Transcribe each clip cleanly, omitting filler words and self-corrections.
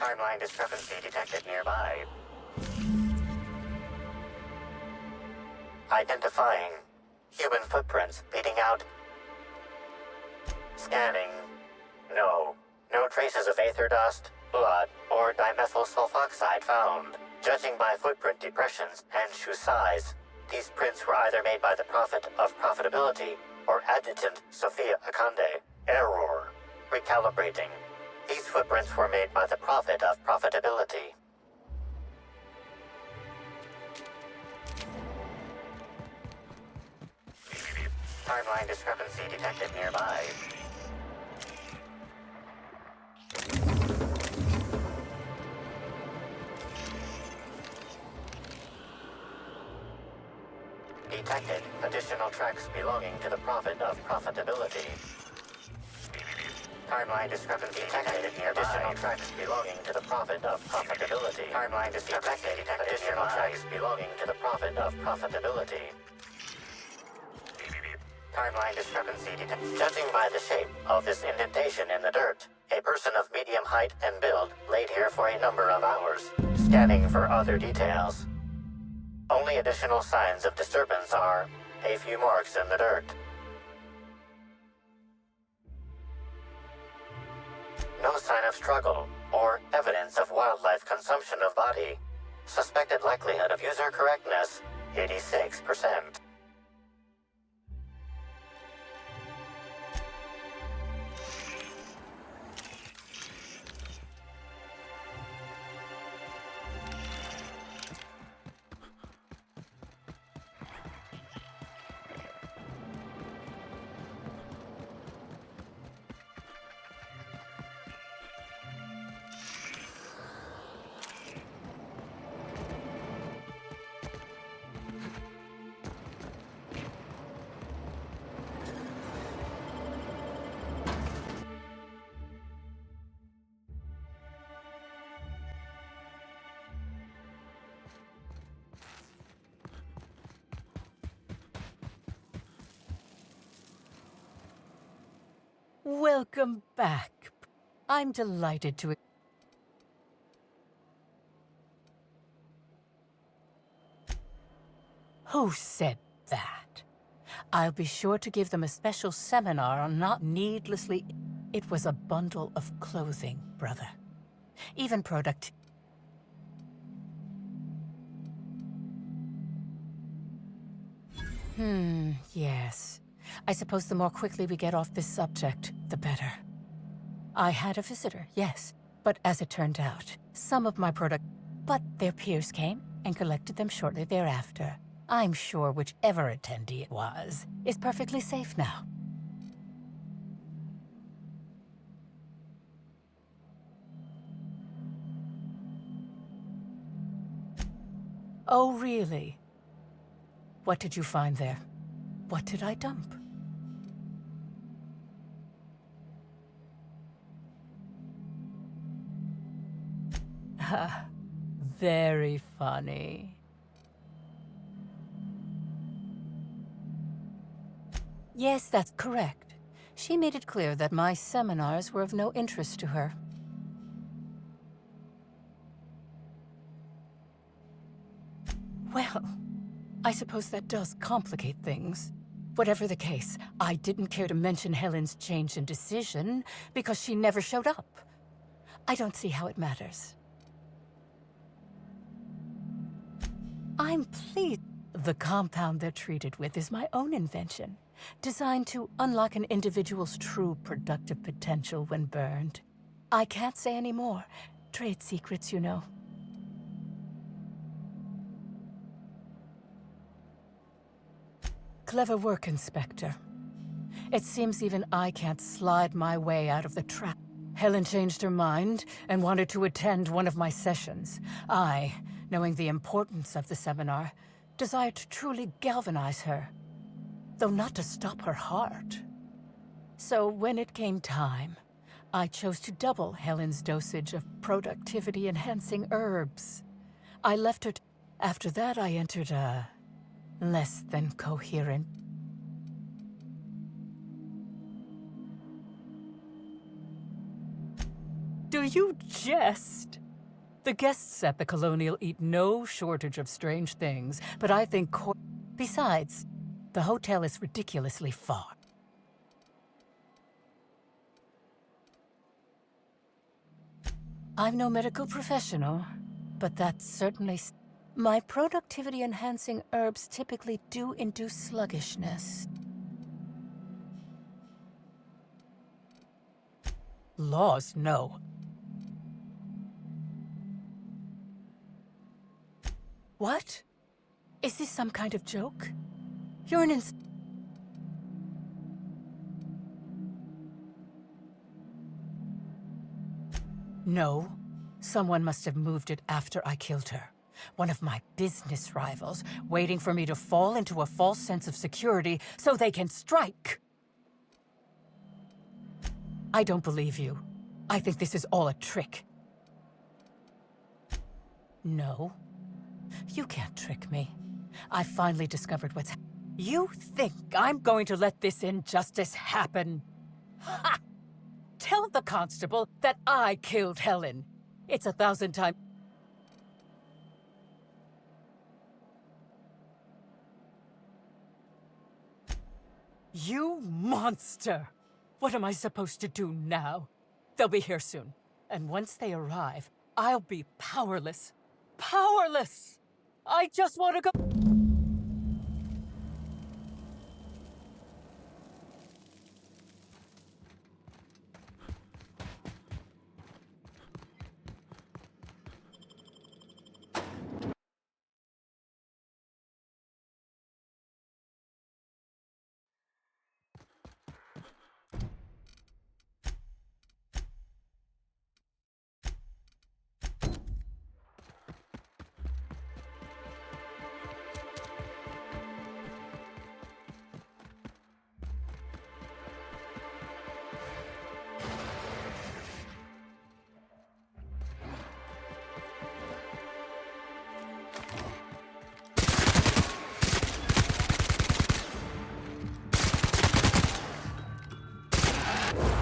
Timeline discrepancy detected nearby. Identifying. Human footprints leading out. Scanning. No. No traces of aether dust, blood, or dimethyl sulfoxide found. Judging by footprint depressions and shoe size, these prints were either made by the Prophet of Profitability or Adjutant Sophia Akande. Error. Recalibrating. These footprints were made by the Prophet of Profitability. Timeline discrepancy detected nearby. Detected additional tracks belonging to the Prophet of Profitability. Timeline discrepancy detected nearby. Additional tracks belonging to the Prophet of Profitability. Timeline discrepancy detected. Additional tracks belonging to the Prophet of Profitability. Timeline discrepancy detected. Judging by the shape of this indentation in the dirt, a person of medium height and build laid here for a number of hours. Scanning for other details. Only additional signs of disturbance are a few marks in the dirt. No sign of struggle or evidence of wildlife consumption of body. Suspected likelihood of user correctness, 86%. Welcome back. I'm delighted to... Who said that? I'll be sure to give them a special seminar on not needlessly... It was a bundle of clothing, brother. Even product... yes. I suppose the more quickly we get off this subject, the better. I had a visitor, yes, but as it turned out, some of my product... But their peers came and collected them shortly thereafter. I'm sure whichever attendee it was is perfectly safe now. Oh, really? What did you find there? What did I dump? Very funny. Yes, that's correct. She made it clear that my seminars were of no interest to her. Well, I suppose that does complicate things. Whatever the case, I didn't care to mention Helen's change in decision because she never showed up. I don't see how it matters. I'm pleased. The compound they're treated with is my own invention, designed to unlock an individual's true productive potential when burned. I can't say any more. Trade secrets, you know. Clever work, Inspector. It seems even I can't slide my way out of the trap. Helen changed her mind and wanted to attend one of my sessions. I, knowing the importance of the seminar, desired to truly galvanize her, though not to stop her heart. So when it came time, I chose to double Helen's dosage of productivity-enhancing herbs. I left her after that I entered a less than coherent... Do you jest? The guests at the Colonial eat no shortage of strange things, but I think besides, the hotel is ridiculously far. I'm no medical professional, but that's certainly... My productivity-enhancing herbs typically do induce sluggishness. Laws, no. What? Is this some kind of joke? You're an No. Someone must have moved it after I killed her. One of my business rivals, waiting for me to fall into a false sense of security so they can strike. I don't believe you. I think this is all a trick. No. You can't trick me. I finally discovered what's You think I'm going to let this injustice happen? Ha! Tell the constable that I killed Helen. It's 1,000 times... You monster! What am I supposed to do now? They'll be here soon. And once they arrive, I'll be powerless. Powerless! I just want to go...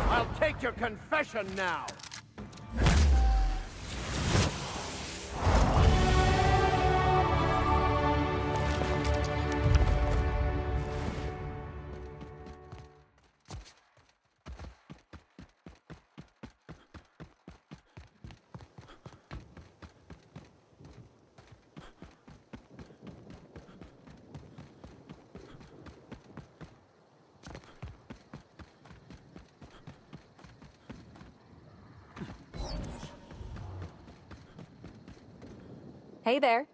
I'll take your confession now! Hey there.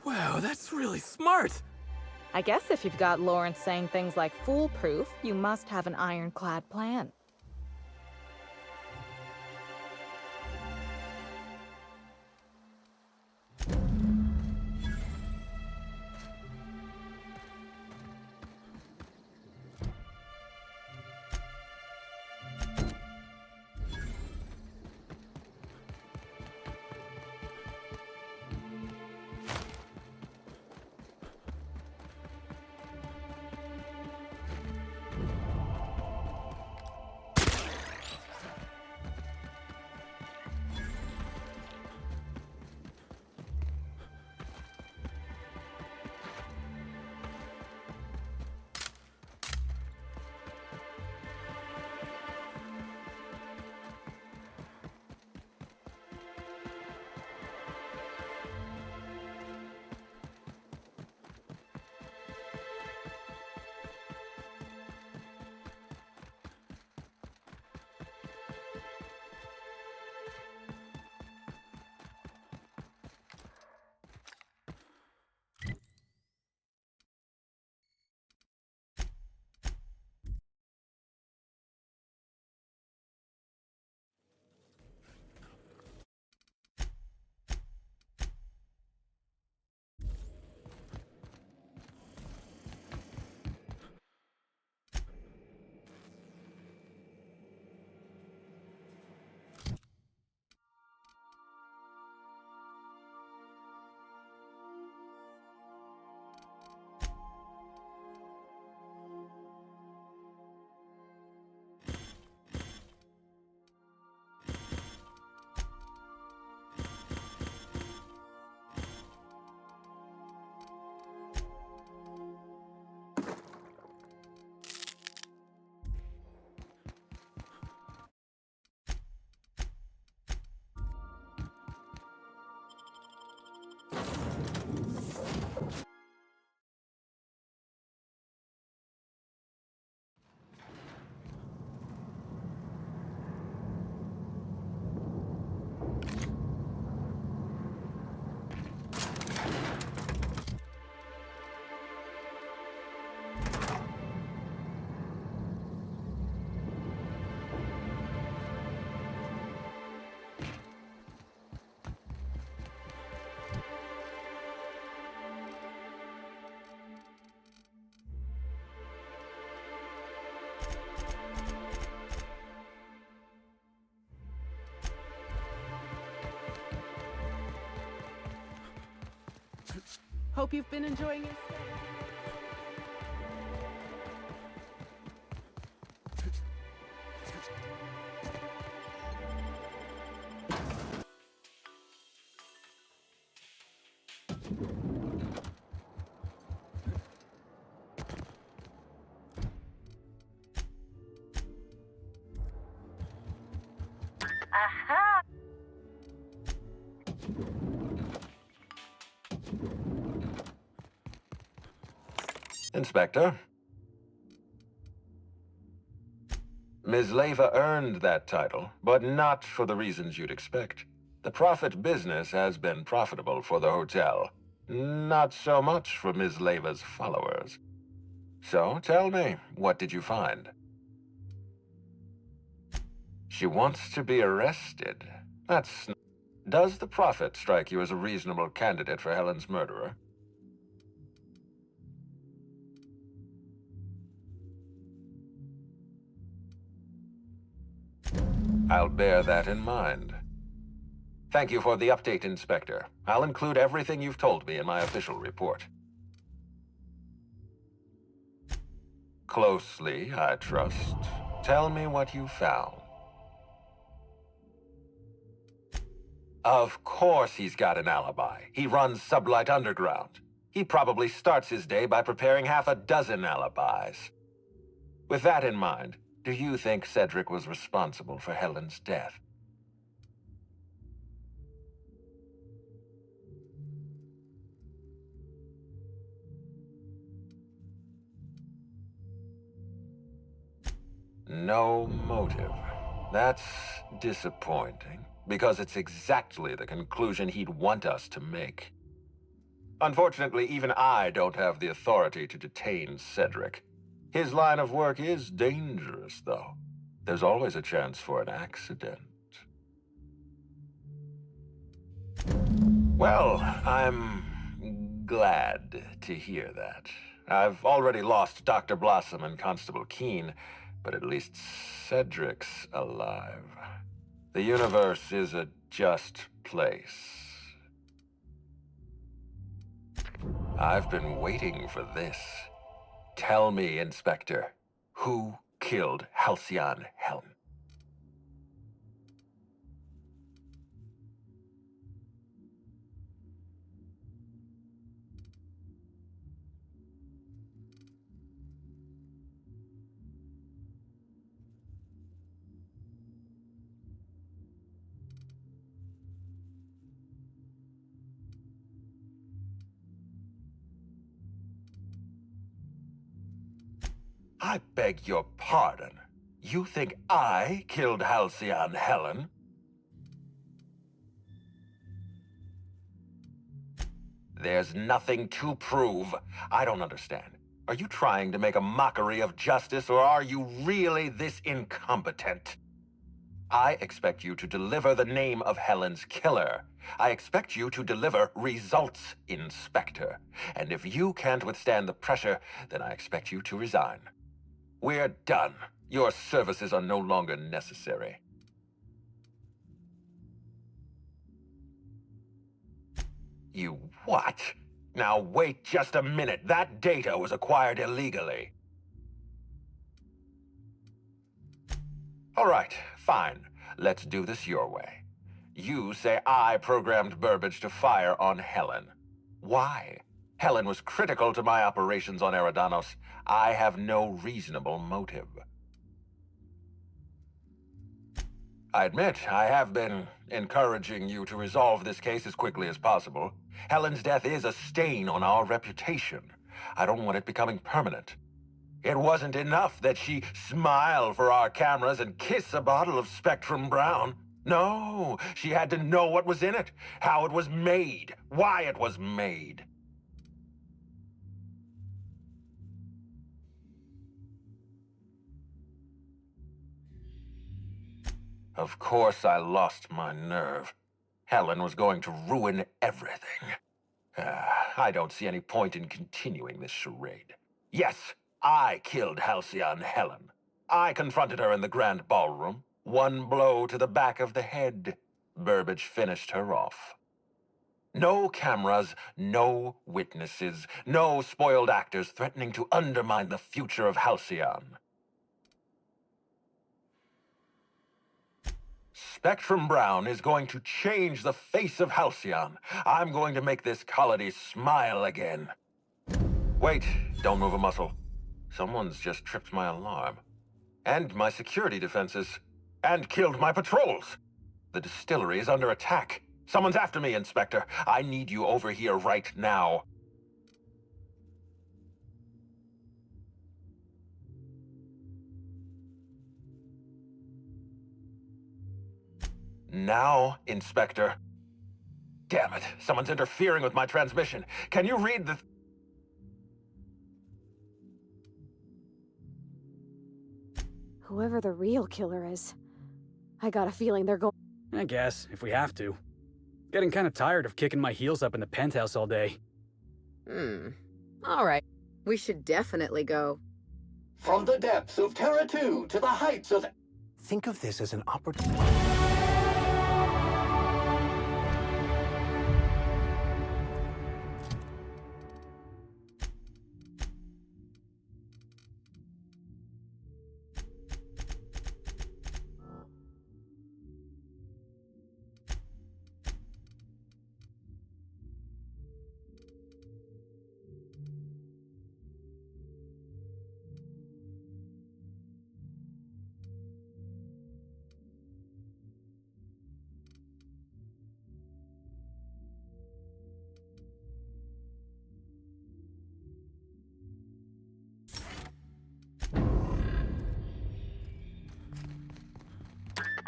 Wow, that's really smart! I guess if you've got Lawrence saying things like foolproof, you must have an ironclad plan. Hope you've been enjoying your stay. Inspector. Ms. Leva earned that title, but not for the reasons you'd expect. The profit business has been profitable for the hotel. Not so much for Ms. Leva's followers. So, tell me, what did you find? She wants to be arrested. Does the Prophet strike you as a reasonable candidate for Helen's murderer? I'll bear that in mind. Thank you for the update, Inspector. I'll include everything you've told me in my official report. Closely, I trust. Tell me what you found. Of course he's got an alibi. He runs Sublight Underground. He probably starts his day by preparing half a dozen alibis. With that in mind, do you think Cedric was responsible for Helen's death? No motive. That's disappointing, because it's exactly the conclusion he'd want us to make. Unfortunately, even I don't have the authority to detain Cedric. His line of work is dangerous, though. There's always a chance for an accident. Well, I'm glad to hear that. I've already lost Dr. Blossom and Constable Keene, but at least Cedric's alive. The universe is a just place. I've been waiting for this. Tell me, Inspector, who killed Halcyon Helen? I beg your pardon. You think I killed Halcyon Helen? There's nothing to prove. I don't understand. Are you trying to make a mockery of justice, or are you really this incompetent? I expect you to deliver the name of Helen's killer. I expect you to deliver results, Inspector. And if you can't withstand the pressure, then I expect you to resign. We're done. Your services are no longer necessary. You what? Now wait just a minute. That data was acquired illegally. All right, fine. Let's do this your way. You say I programmed Burbage to fire on Helen. Why? Helen was critical to my operations on Eridanos. I have no reasonable motive. I admit, I have been encouraging you to resolve this case as quickly as possible. Helen's death is a stain on our reputation. I don't want it becoming permanent. It wasn't enough that she smile for our cameras and kiss a bottle of Spectrum Brown. No, she had to know what was in it, how it was made, why it was made. Of course I lost my nerve. Helen was going to ruin everything. I don't see any point in continuing this charade. Yes, I killed Halcyon Helen. I confronted her in the grand ballroom. One blow to the back of the head. Burbage finished her off. No cameras, no witnesses, no spoiled actors threatening to undermine the future of Halcyon. Spectrum Brown is going to change the face of Halcyon. I'm going to make this colony smile again. Wait, don't move a muscle. Someone's just tripped my alarm. And my security defenses. And killed my patrols. The distillery is under attack. Someone's after me, Inspector. I need you over here right now. Now, Inspector. Damn it, someone's interfering with my transmission. Can you read the... Whoever the real killer is, I got a feeling they're going. I guess, if we have to. Getting kinda tired of kicking my heels up in the penthouse all day. All right. We should definitely go. From the depths of Terra 2 to the heights of... Think of this as an opportunity.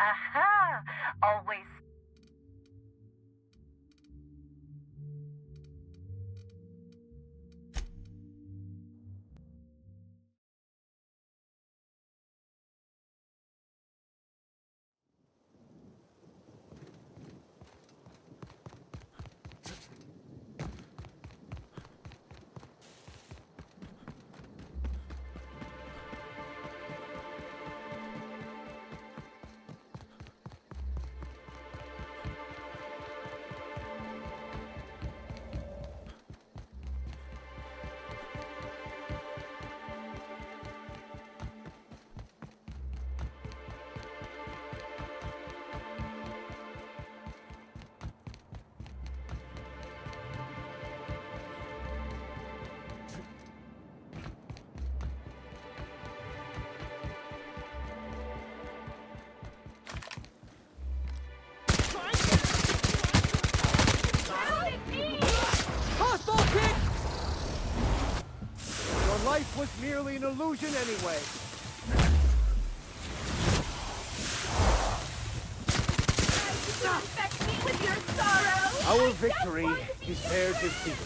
Aha! Always. Life was merely an illusion anyway. Affect me with your sorrow. Our victory is their defeat.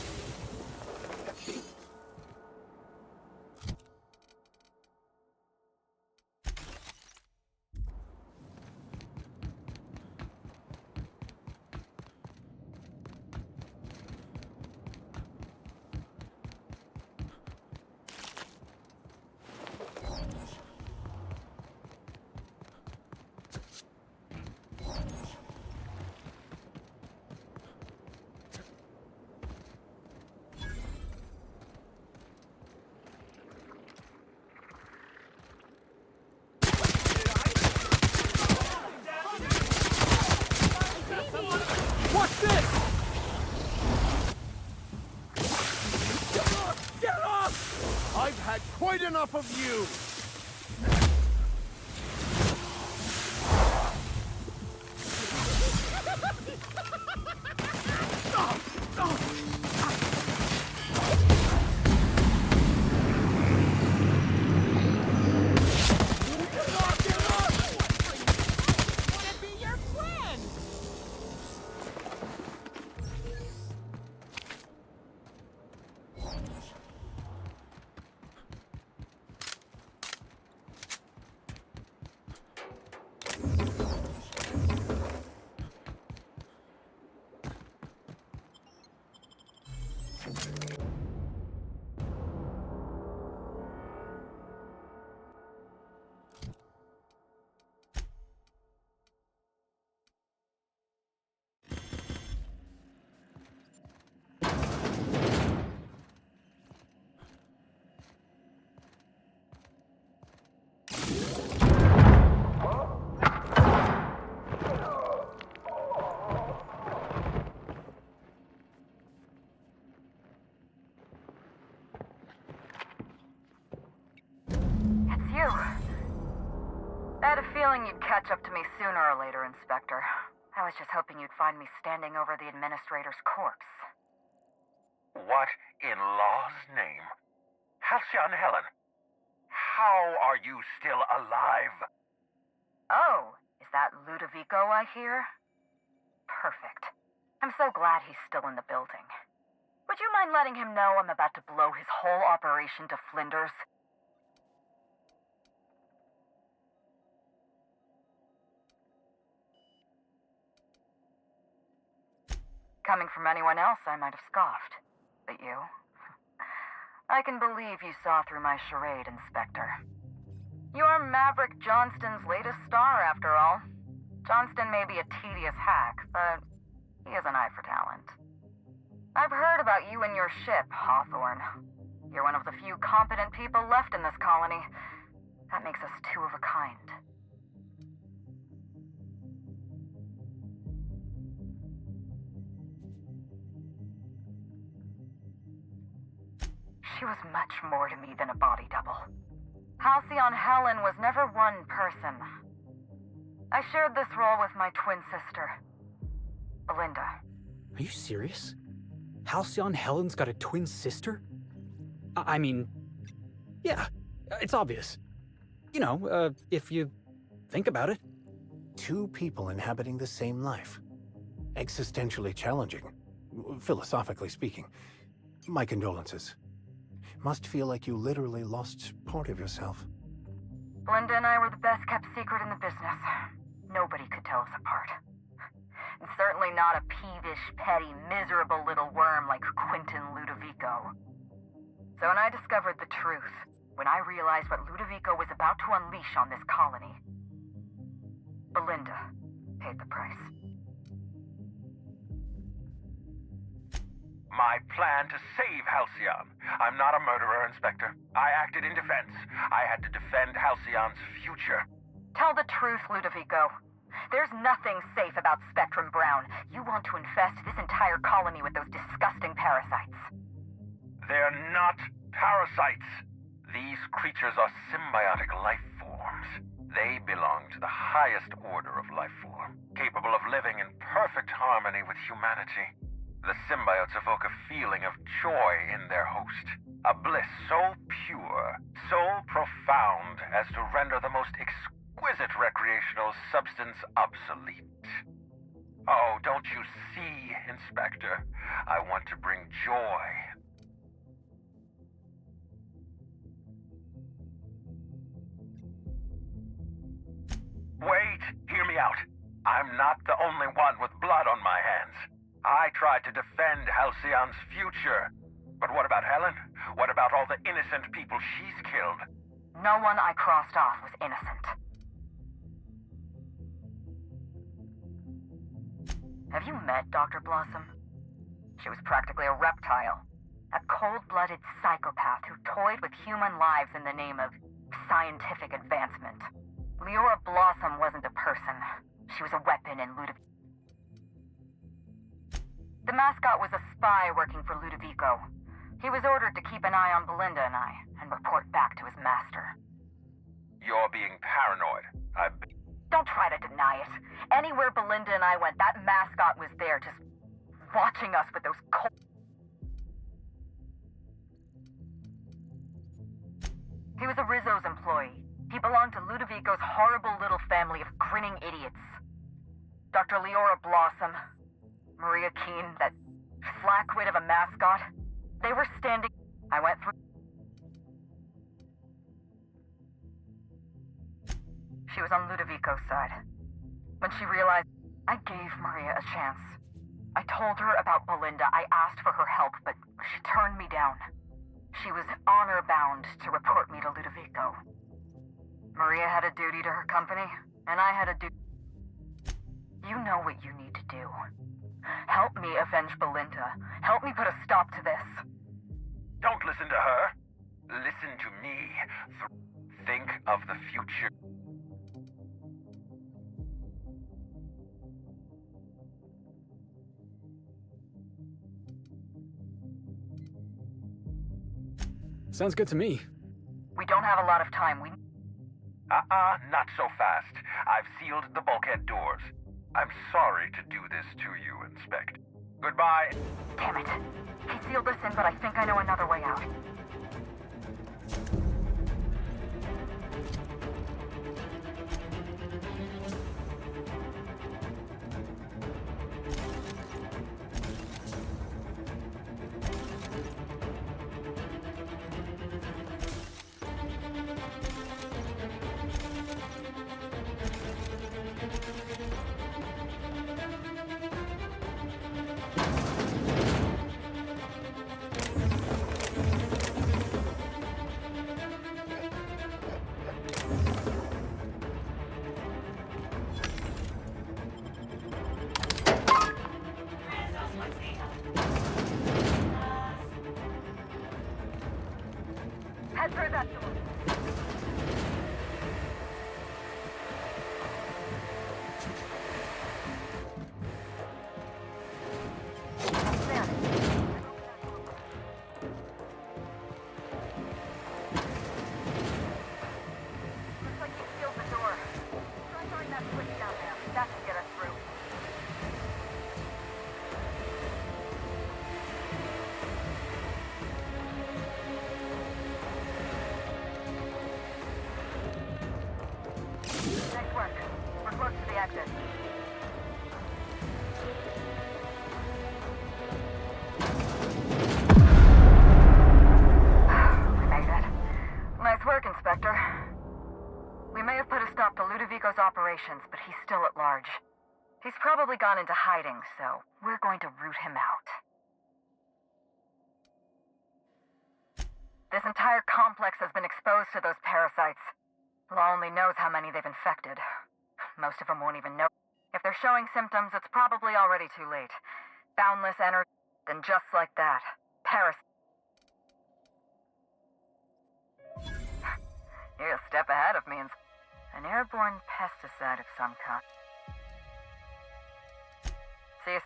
What's this? Get off! I've had quite enough of you! hoping you'd catch up to me sooner or later, Inspector. I was just hoping you'd find me standing over the administrator's corpse. What in law's name? Halcyon Helen, how are you still alive? Oh, is that Ludovico I hear? Perfect. I'm so glad he's still in the building. Would you mind letting him know I'm about to blow his whole operation to flinders? Coming from anyone else, I might have scoffed. But you? I can believe you saw through my charade, Inspector. You're Maverick Johnston's latest star, after all. Johnston may be a tedious hack, but he has an eye for talent. I've heard about you and your ship, Hawthorne. You're one of the few competent people left in this colony. That makes us two of a kind. She was much more to me than a body double. Halcyon Helen was never one person. I shared this role with my twin sister, Belinda. Are you serious? Halcyon Helen's got a twin sister? I mean, yeah, it's obvious. You know, if you think about it. Two people inhabiting the same life. Existentially challenging, philosophically speaking. My condolences. Must feel like you literally lost part of yourself. Belinda and I were the best kept secret in the business. Nobody could tell us apart. And certainly not a peevish, petty, miserable little worm like Quentin Ludovico. So when I discovered the truth, when I realized what Ludovico was about to unleash on this colony, Belinda paid the price. My plan to save Halcyon. I'm not a murderer, Inspector. I acted in defense. I had to defend Halcyon's future. Tell the truth, Ludovico. There's nothing safe about Spectrum Brown. You want to infest this entire colony with those disgusting parasites. They're not parasites. These creatures are symbiotic life forms. They belong to the highest order of life form, capable of living in perfect harmony with humanity. The symbiotes evoke a feeling of joy in their host, a bliss so pure, so profound as to render the most exquisite recreational substance obsolete. Oh, don't you see, Inspector? I want to bring joy. Wait, hear me out. I'm not the only one with blood on my hands. I tried to defend Halcyon's future. But what about Helen? What about all the innocent people she's killed? No one I crossed off was innocent. Have you met Dr. Blossom? She was practically a reptile. A cold-blooded psychopath who toyed with human lives in the name of scientific advancement. Leora Blossom wasn't a person. She was a weapon in Ludovico. The mascot was a spy working for Ludovico. He was ordered to keep an eye on Belinda and I, and report back to his master. You're being paranoid. Don't try to deny it. Anywhere Belinda and I went, that mascot was there, just watching us with those cold... He was a Rizzo's employee. He belonged to Ludovico's horrible little family of grinning idiots. Dr. Leora Blossom, Maria Keene, that flackwit of a mascot, they were standing... I went through... She was on Ludovico's side. When she realized, I gave Maria a chance. I told her about Belinda. I asked for her help, but she turned me down. She was honor-bound to report me to Ludovico. Maria had a duty to her company, and I had a duty... You know what you need to do. Help me avenge Belinda. Help me put a stop to this. Don't listen to her. Listen to me. Think of the future. Sounds good to me. We don't have a lot of time. Not so fast. I've sealed the bulkhead doors. I'm sorry to do this to you, Inspect. Goodbye. Damn it. He sealed us in, but I think I know another way out. Head through that door. Upstairs. Looks like you sealed the door. Try throwing that switch down there. That should get us through. Nice work. We're close to the exit. We made it. Nice work, Inspector. We may have put a stop to Ludovico's operations, but he's still at large. He's probably gone into hiding, so we're going to root him out. This entire complex has been exposed to those parasites. Law only knows how many they've infected. Most of them won't even know. If they're showing symptoms, it's probably already too late. Boundless energy, and just like that, You're a step ahead of me. An airborne pesticide of some kind. See you.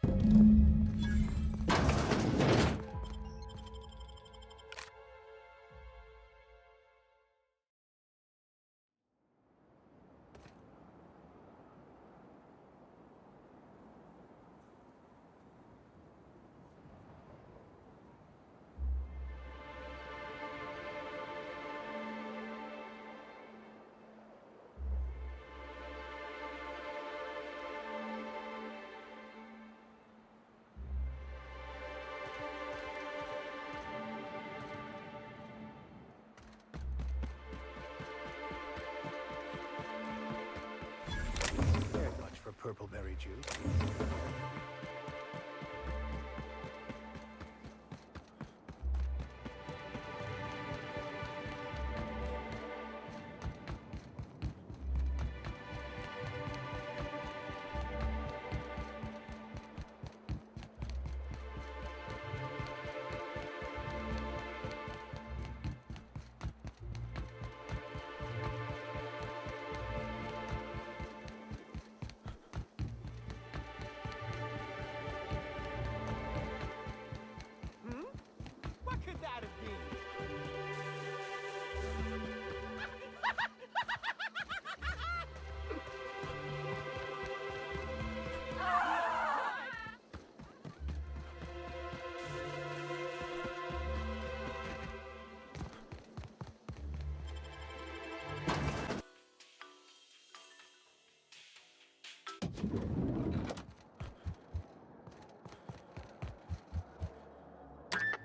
Cared much for purple-berry juice. What could that have been?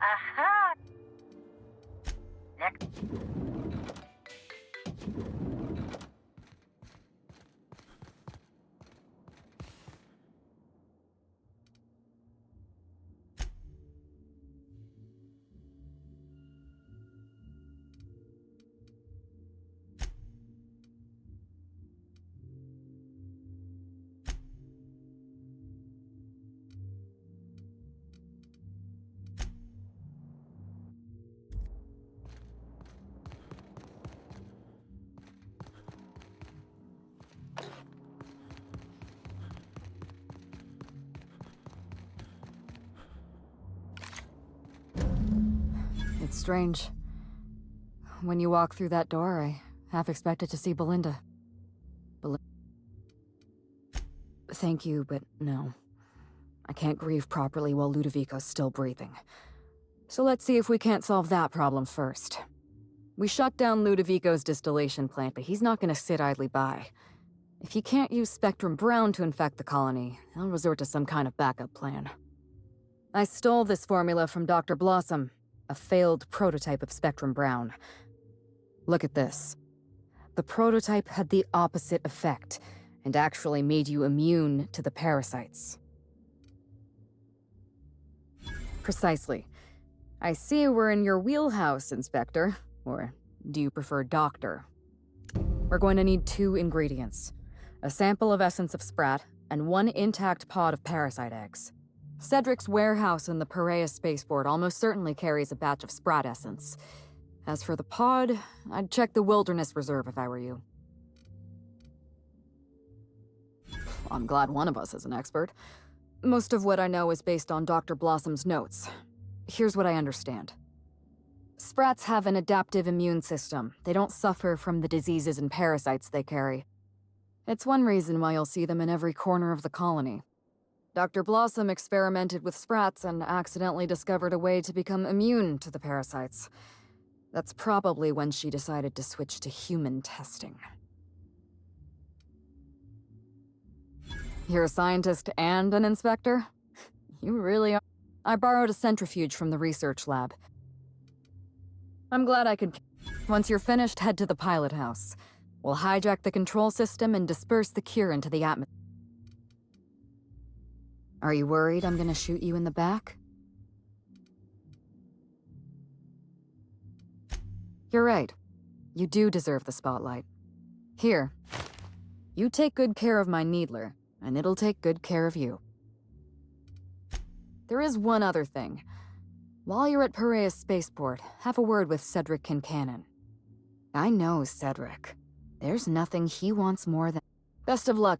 Aha! Next. It's strange. When you walk through that door, I half expected to see Belinda. thank you, but no. I can't grieve properly while Ludovico's still breathing. So let's see if we can't solve that problem first. We shut down Ludovico's distillation plant, but he's not gonna sit idly by. If he can't use Spectrum Brown to infect the colony, he'll resort to some kind of backup plan. I stole this formula from Dr. Blossom, a failed prototype of Spectrum Brown. Look at this. The prototype had the opposite effect, and actually made you immune to the parasites. Precisely. I see we're in your wheelhouse, Inspector. Or do you prefer Doctor? We're going to need 2 ingredients. A sample of essence of Sprat, and 1 intact pod of parasite eggs. Cedric's warehouse in the Piraeus spaceport almost certainly carries a batch of Sprat essence. As for the pod, I'd check the Wilderness Reserve if I were you. I'm glad one of us is an expert. Most of what I know is based on Dr. Blossom's notes. Here's what I understand. Sprats have an adaptive immune system. They don't suffer from the diseases and parasites they carry. It's one reason why you'll see them in every corner of the colony. Dr. Blossom experimented with Sprats and accidentally discovered a way to become immune to the parasites. That's probably when she decided to switch to human testing. You're a scientist and an inspector? You really are. I borrowed a centrifuge from the research lab. I'm glad I could... Once you're finished, head to the pilot house. We'll hijack the control system and disperse the cure into the atmosphere. Are you worried I'm gonna shoot you in the back? You're right. You do deserve the spotlight. Here. You take good care of my Needler, and it'll take good care of you. There is one other thing. While you're at Piraeus Spaceport, have a word with Cedric Kincannon. I know Cedric. There's nothing he wants more than... Best of luck.